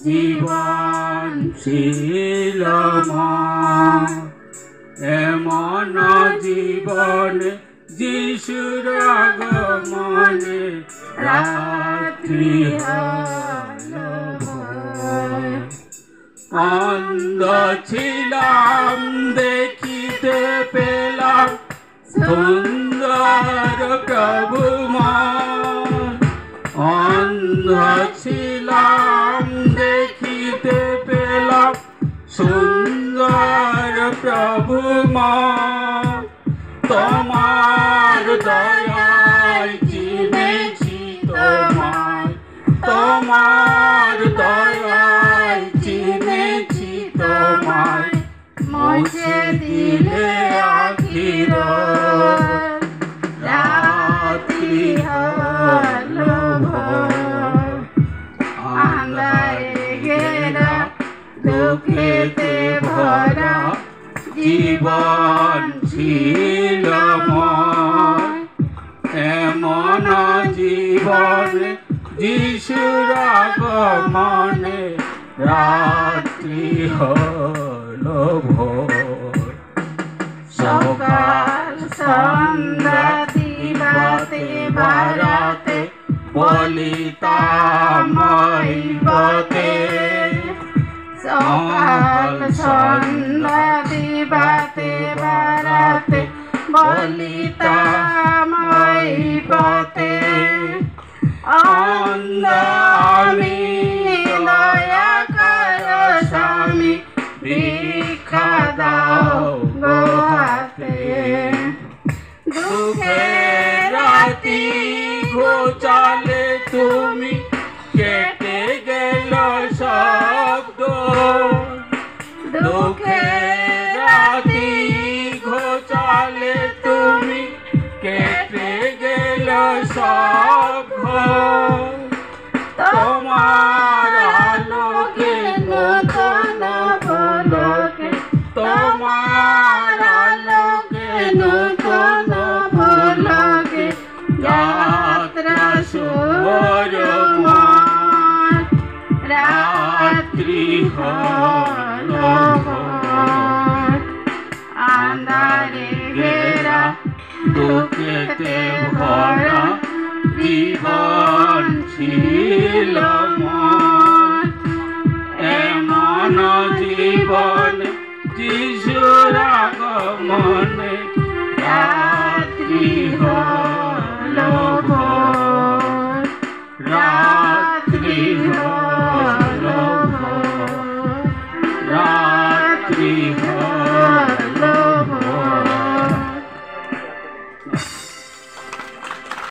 জীবন ছিল এমন জীবনে যিশুর আগমনে রাত্রি হলো ভোর। অন্ধ ছিলাম দেখিতে পেলাম সুন্দর প্রভু মন। অন্ধ ছিলাম দেখিতে পেলাম সুন্দর প্রভু মন। তোমার দয়ায় চিনেছি তোমায়, তোমার দয়ায় চিনেছি তোমায়, মুছে দিলে আখির রাত্রি হলো ভোর। আন্ধারে ঘেরা দুঃখেতে ভরা জীবন ছিল এমন জীবনে যিশুর আগমনে রাত্রি হলো ভোর। সকাল সন্ধ্যা দিবাতে বারাতে বলিতাম এই পথে। সকাল সন্ধ্যা দিবাতে বারাতে বলিতাম এই পথে। অন্ধ আমি দয়া করো স্বামী, ভিক্ষা দাও গো হাতে। দুঃখের রাতি ঘোচালে তুমি, কেটে গেল শব্দ। দুঃখের রাতি ঘোচালে তুমি, কেটে গেল সব। তোমার আলোকে নূতন পলকে, তোমার আলোকে নূতন পলকে যাত্রা সুবর্ণময়। রাত্রি হলো ভোর। আন্ধারে ঘেরা দুঃখেতে ভরা জীবন ছিল এমন জীবন যিশুর আগমনে রাত্রি হলো ভোর। রাত্রি হলো ভোর। রাত্রি হলো